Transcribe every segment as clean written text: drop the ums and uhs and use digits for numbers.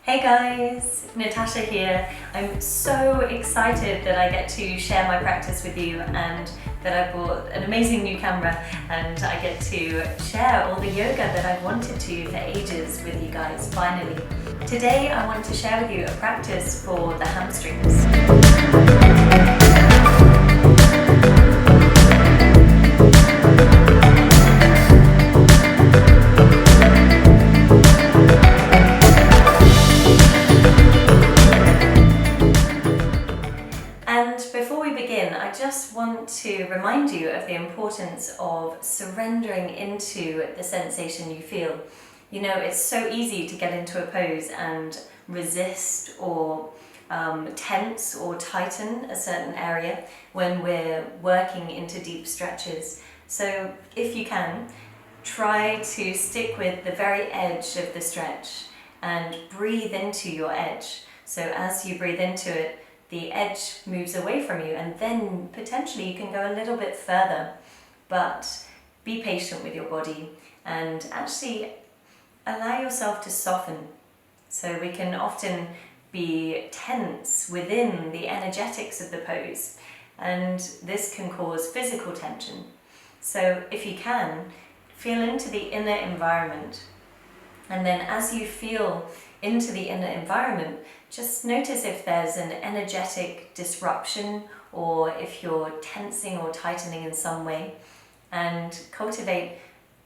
Hey guys, Natasha here. I'm so excited that I get to share my practice with you and that I bought an amazing new camera and I get to share all the yoga that I've wanted to for ages with you guys, finally. Today I want to share with you a practice for the hamstrings. And before we begin, I just want to remind you of the importance of surrendering into the sensation you feel. You know, it's so easy to get into a pose and resist or tense or tighten a certain area when we're working into deep stretches. So if you can, try to stick with the very edge of the stretch and breathe into your edge. So as you breathe into it, the edge moves away from you and then potentially you can go a little bit further. But be patient with your body and actually allow yourself to soften. So we can often be tense within the energetics of the pose and this can cause physical tension. So if you can, feel into the inner environment, and then as you feel into the inner environment, just notice if there's an energetic disruption or if you're tensing or tightening in some way, and cultivate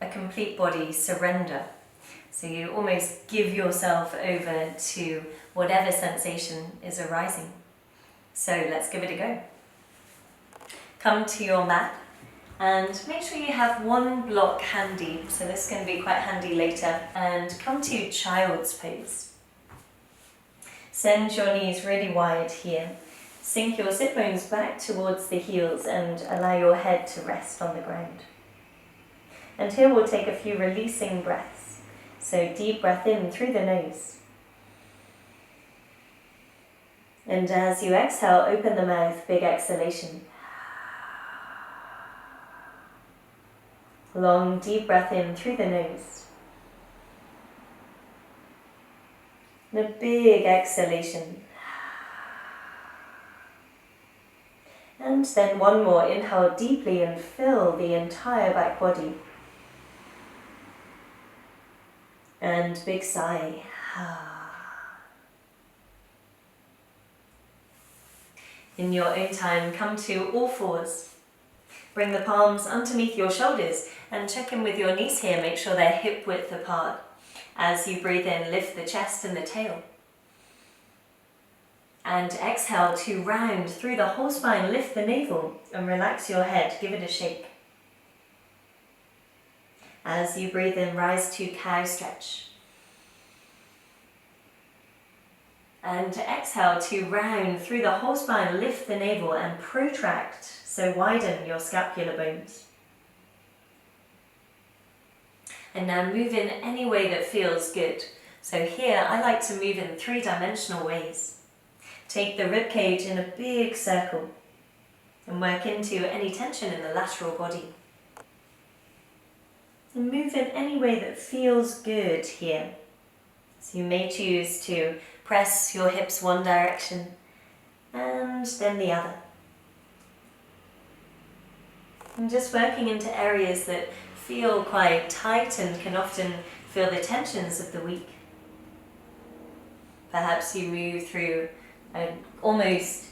a complete body surrender. So you almost give yourself over to whatever sensation is arising. So let's give it a go. Come to your mat and make sure you have one block handy, so this can be quite handy later, and come to child's pose. Send your knees really wide here. Sink your sit bones back towards the heels and allow your head to rest on the ground. And here we'll take a few releasing breaths. So deep breath in through the nose. And as you exhale, open the mouth, big exhalation. Long, deep breath in through the nose. And a big exhalation. And then one more. Inhale deeply and fill the entire back body. And big sigh. In your own time, come to all fours. Bring the palms underneath your shoulders and check in with your knees here. Make sure they're hip width apart. As you breathe in, lift the chest and the tail. And exhale to round through the whole spine. Lift the navel and relax your head. Give it a shake. As you breathe in, rise to cow stretch. And exhale to round through the whole spine. Lift the navel and protract. So widen your scapular bones. And now move in any way that feels good. So here I like to move in three-dimensional ways. Take the rib cage in a big circle and work into any tension in the lateral body. And move in any way that feels good here. So you may choose to press your hips one direction and then the other. And just working into areas that feel quite tight and can often feel the tensions of the week. Perhaps you move through an almost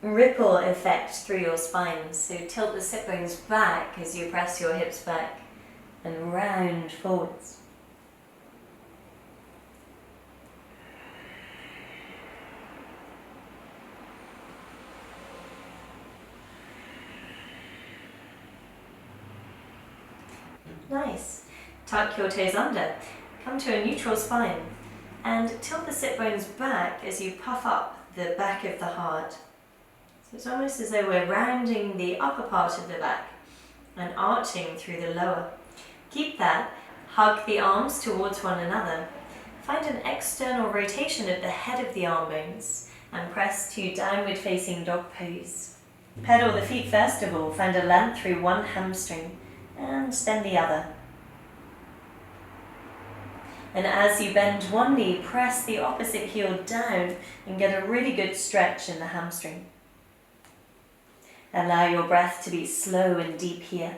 ripple effect through your spine. So tilt the sit bones back as you press your hips back and round forwards. Nice. Tuck your toes under. Come to a neutral spine and tilt the sit bones back as you puff up the back of the heart. So it's almost as though we're rounding the upper part of the back and arching through the lower. Keep that. Hug the arms towards one another. Find an external rotation at the head of the arm bones and press to downward facing dog pose. Pedal the feet first of all. Find a length through one hamstring and then the other. And as you bend one knee, press the opposite heel down and get a really good stretch in the hamstring. Allow your breath to be slow and deep here.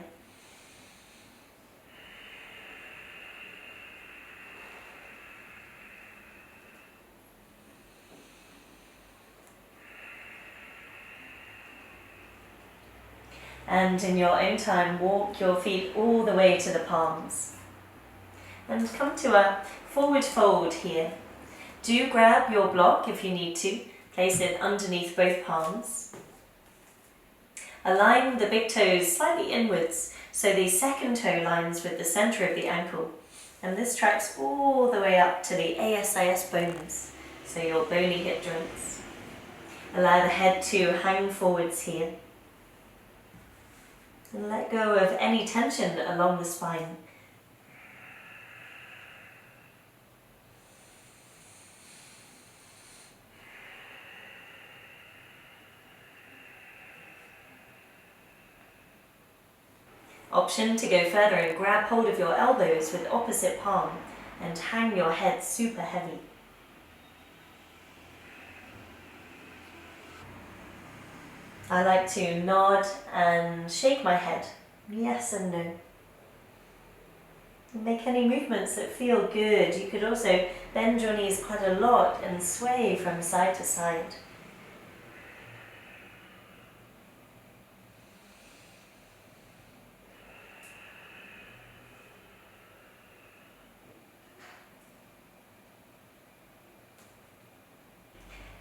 And in your own time, walk your feet all the way to the palms. And come to a forward fold here. Do grab your block if you need to. Place it underneath both palms. Align the big toes slightly inwards so the second toe lines with the center of the ankle. And this tracks all the way up to the ASIS bones, so your bony hip joints. Allow the head to hang forwards here. And let go of any tension along the spine. Option to go further and grab hold of your elbows with opposite palm and hang your head super heavy. I like to nod and shake my head, yes and no. Make any movements that feel good. You could also bend your knees quite a lot and sway from side to side.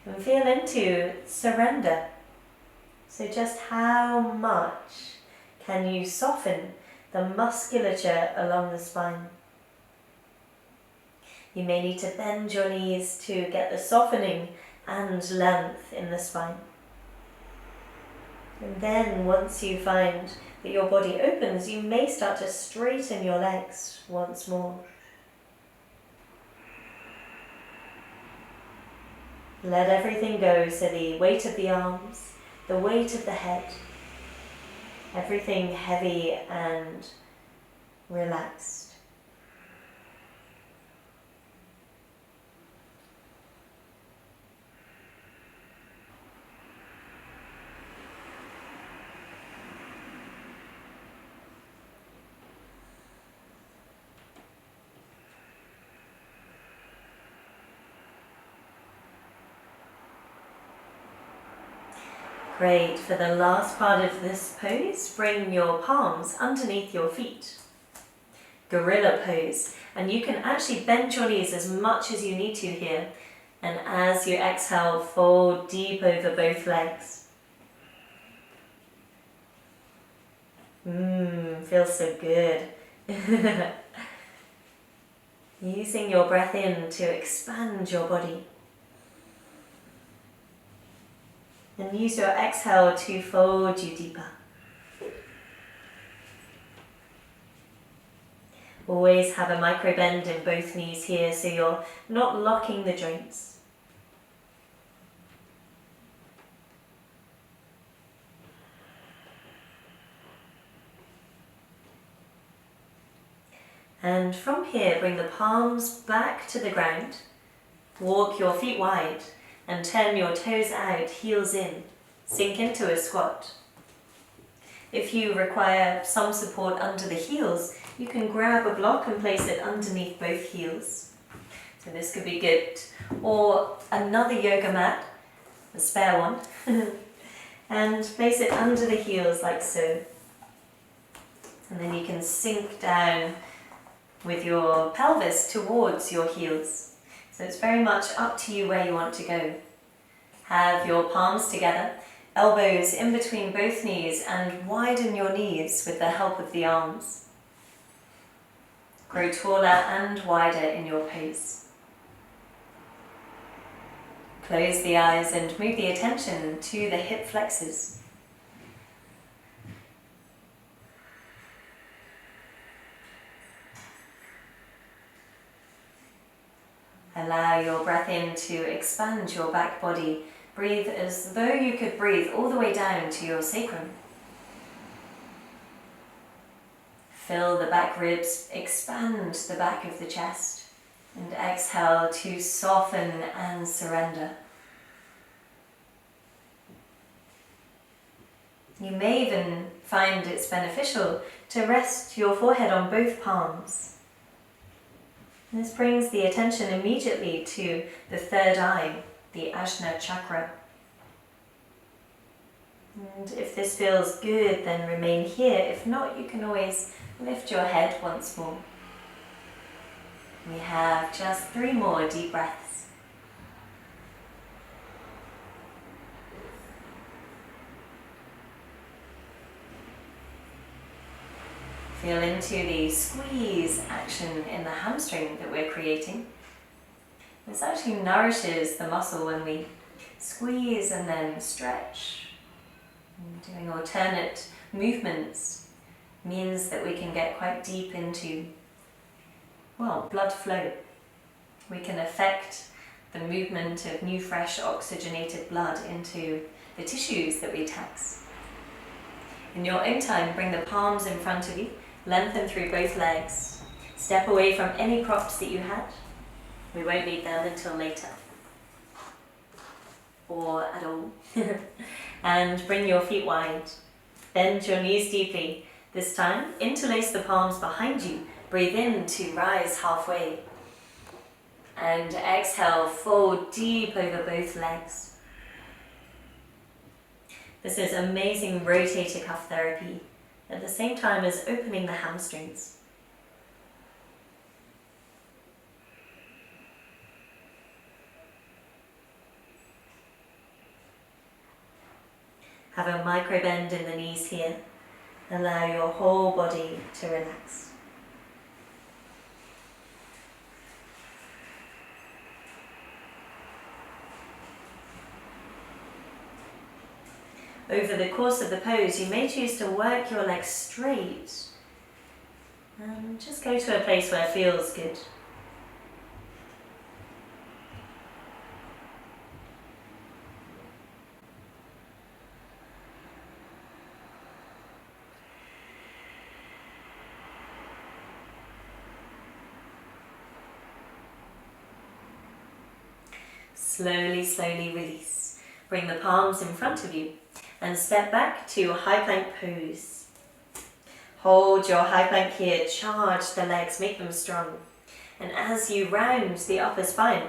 And feel into surrender. So just how much can you soften the musculature along the spine? You may need to bend your knees to get the softening and length in the spine. And then once you find that your body opens, you may start to straighten your legs once more. Let everything go, so the weight of the arms, the weight of the head, everything heavy and relaxed. Great. For the last part of this pose, bring your palms underneath your feet. Gorilla pose. And you can actually bend your knees as much as you need to here. And as you exhale, fold deep over both legs. Feels so good. Using your breath in to expand your body. And use your exhale to fold you deeper. Always have a micro bend in both knees here so you're not locking the joints. And from here, bring the palms back to the ground. Walk your feet wide. And turn your toes out, heels in. Sink into a squat. If you require some support under the heels, you can grab a block and place it underneath both heels. So this could be good. Or another yoga mat, a spare one, and place it under the heels like so. And then you can sink down with your pelvis towards your heels. So it's very much up to you where you want to go. Have your palms together, elbows in between both knees, and widen your knees with the help of the arms. Grow taller and wider in your pose. Close the eyes and move the attention to the hip flexors. Allow your breath in to expand your back body. Breathe as though you could breathe all the way down to your sacrum. Fill the back ribs, expand the back of the chest. And exhale to soften and surrender. You may even find it's beneficial to rest your forehead on both palms. This brings the attention immediately to the third eye, the Ajna chakra. And if this feels good, then remain here. If not, you can always lift your head once more. We have just 3 more deep breaths. Feel into the squeeze action in the hamstring that we're creating. This actually nourishes the muscle when we squeeze and then stretch. And doing alternate movements means that we can get quite deep into, well, blood flow. We can affect the movement of new, fresh, oxygenated blood into the tissues that we tax. In your own time, bring the palms in front of you, lengthen through both legs, step away from any props that you had. We won't need them until later, or at all. And bring your feet wide. Bend your knees deeply. This time, interlace the palms behind you. Breathe in to rise halfway. And exhale, fold deep over both legs. This is amazing rotator cuff therapy, at the same time as opening the hamstrings. Have a micro bend in the knees here. Allow your whole body to relax. Over the course of the pose, you may choose to work your legs straight and just go to a place where it feels good. Slowly, slowly release. Bring the palms in front of you and step back to high plank pose. Hold your high plank here, charge the legs, make them strong. And as you round the upper spine,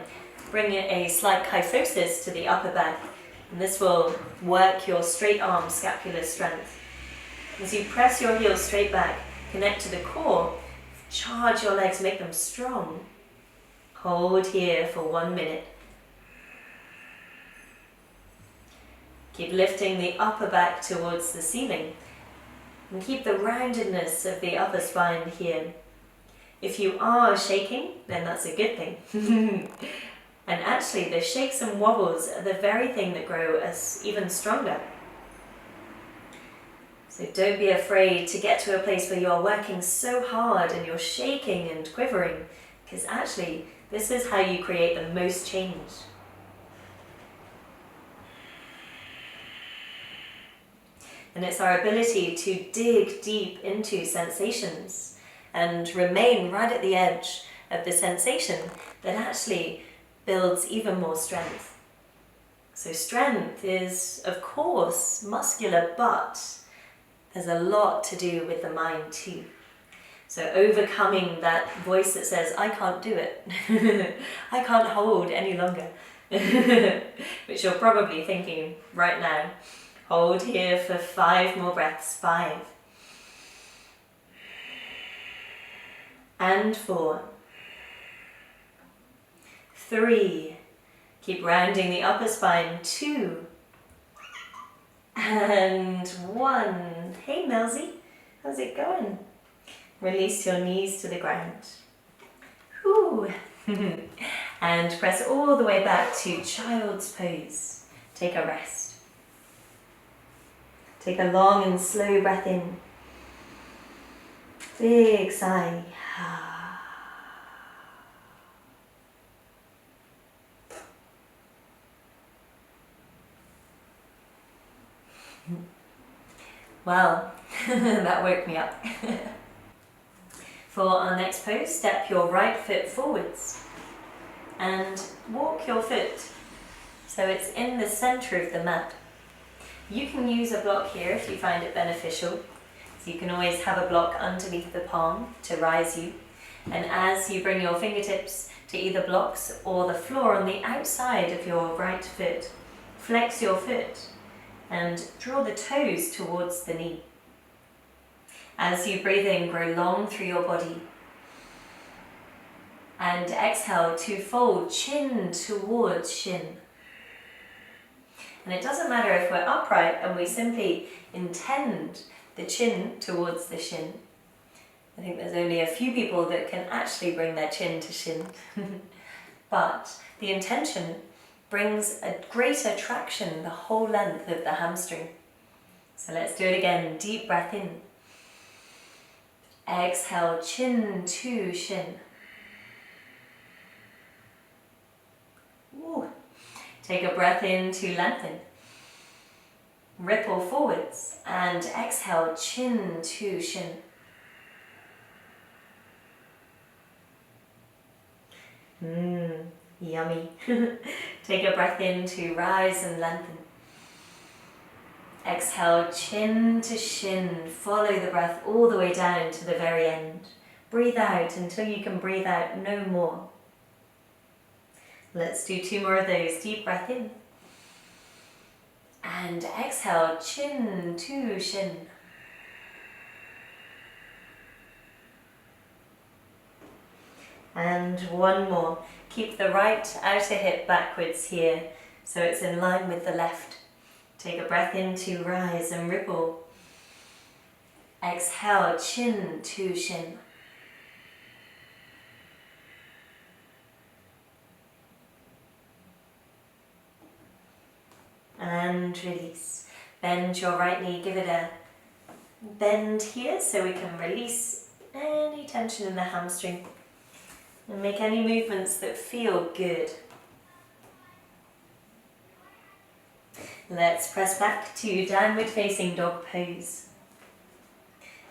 bring a slight kyphosis to the upper back. And this will work your straight arm scapular strength. As you press your heels straight back, connect to the core, charge your legs, make them strong. Hold here for 1 minute. Keep lifting the upper back towards the ceiling and keep the roundedness of the upper spine here. If you are shaking, then that's a good thing. And actually, the shakes and wobbles are the very thing that grow us even stronger. So don't be afraid to get to a place where you're working so hard and you're shaking and quivering, because actually, this is how you create the most change. And it's our ability to dig deep into sensations and remain right at the edge of the sensation that actually builds even more strength. So strength is, of course, muscular, but there's a lot to do with the mind too. So overcoming that voice that says, I can't do it, I can't hold any longer, which you're probably thinking right now. Hold here for 5 more breaths. 5. And 4. 3. Keep rounding the upper spine. 2. And 1. Hey Melzy, how's it going? Release your knees to the ground. Whew. And press all the way back to child's pose. Take a rest. Take a long and slow breath in. Big sigh. Well, that woke me up. For our next pose, step your right foot forwards. And walk your foot so it's in the center of the mat. You can use a block here if you find it beneficial. So you can always have a block underneath the palm to rise you. And as you bring your fingertips to either blocks or the floor on the outside of your right foot, flex your foot and draw the toes towards the knee. As you breathe in, grow long through your body. And exhale to fold chin towards shin. And it doesn't matter if we're upright and we simply intend the chin towards the shin. I think there's only a few people that can actually bring their chin to shin. But the intention brings a greater traction the whole length of the hamstring. So let's do it again. Deep breath in. Exhale, chin to shin. Ooh. Take a breath in to lengthen. Ripple forwards and exhale, chin to shin. Yummy. Take a breath in to rise and lengthen. Exhale, chin to shin. Follow the breath all the way down to the very end. Breathe out until you can breathe out no more. Let's do 2 more of those. Deep breath in. And exhale, chin to shin. And 1 more. Keep the right outer hip backwards here, so it's in line with the left. Take a breath in to rise and ripple. Exhale, chin to shin. And release. Bend your right knee, give it a bend here so we can release any tension in the hamstring. And make any movements that feel good. Let's press back to downward facing dog pose.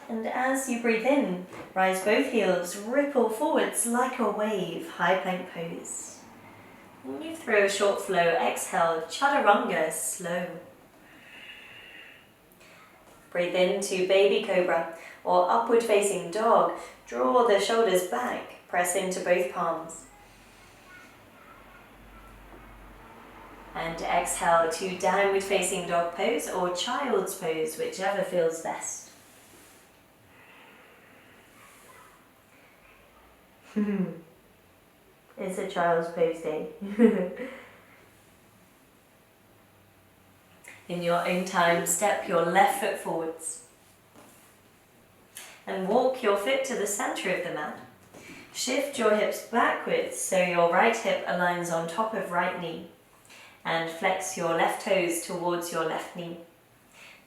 And as you breathe in, rise both heels, ripple forwards like a wave, high plank pose. Move through a short flow, exhale, chaturanga, slow. Breathe into baby cobra or upward facing dog. Draw the shoulders back, press into both palms. And exhale to downward facing dog pose or child's pose, whichever feels best. It's a child's pose day. In your own time, step your left foot forwards. And walk your foot to the center of the mat. Shift your hips backwards so your right hip aligns on top of right knee. And flex your left toes towards your left knee.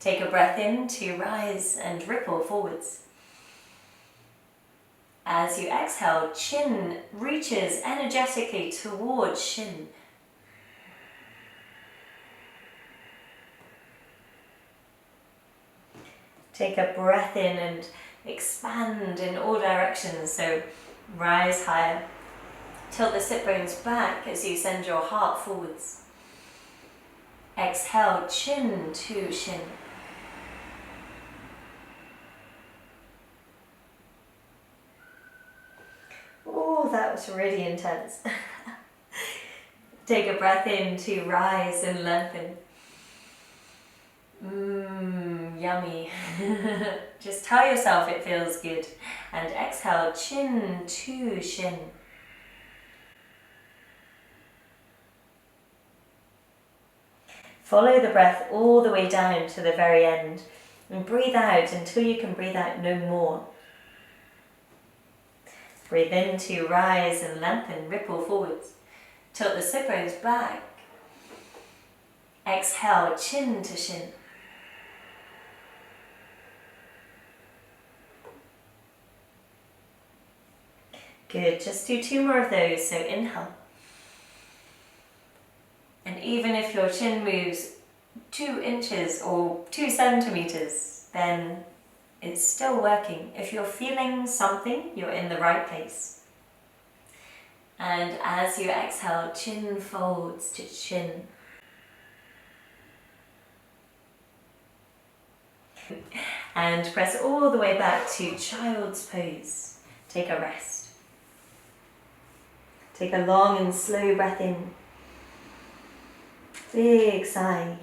Take a breath in to rise and ripple forwards. As you exhale, chin reaches energetically towards shin. Take a breath in and expand in all directions, so rise higher. Tilt the sit bones back as you send your heart forwards. Exhale, chin to shin. Oh, that was really intense. Take a breath in to rise and lengthen. Yummy. Just tell yourself it feels good. And exhale, chin to shin. Follow the breath all the way down to the very end. And breathe out until you can breathe out no more. Breathe in to rise and lengthen, ripple forwards. Tilt the sit bones back. Exhale, chin to shin. Good, just do 2 more of those, so inhale. And even if your chin moves 2 inches or 2 centimeters, then it's still working. If you're feeling something, you're in the right place. And as you exhale, chin folds to chin. And press all the way back to child's pose. Take a rest. Take a long and slow breath in. Big sigh.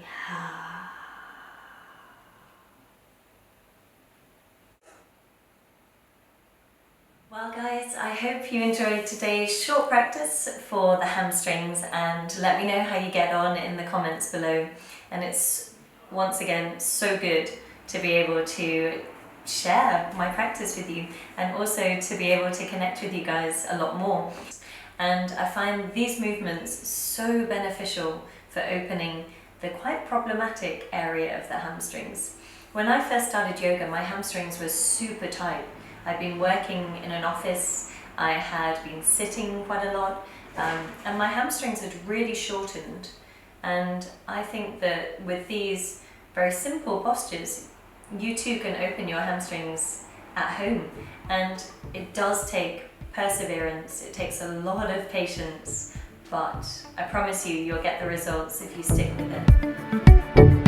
Well guys, I hope you enjoyed today's short practice for the hamstrings, and let me know how you get on in the comments below. And it's once again so good to be able to share my practice with you, and also to be able to connect with you guys a lot more. And I find these movements so beneficial for opening the quite problematic area of the hamstrings. When I first started yoga, my hamstrings were super tight. I'd been working in an office, I had been sitting quite a lot, and my hamstrings had really shortened. And I think that with these very simple postures, you too can open your hamstrings at home. And it does take perseverance, it takes a lot of patience, but I promise you, you'll get the results if you stick with it.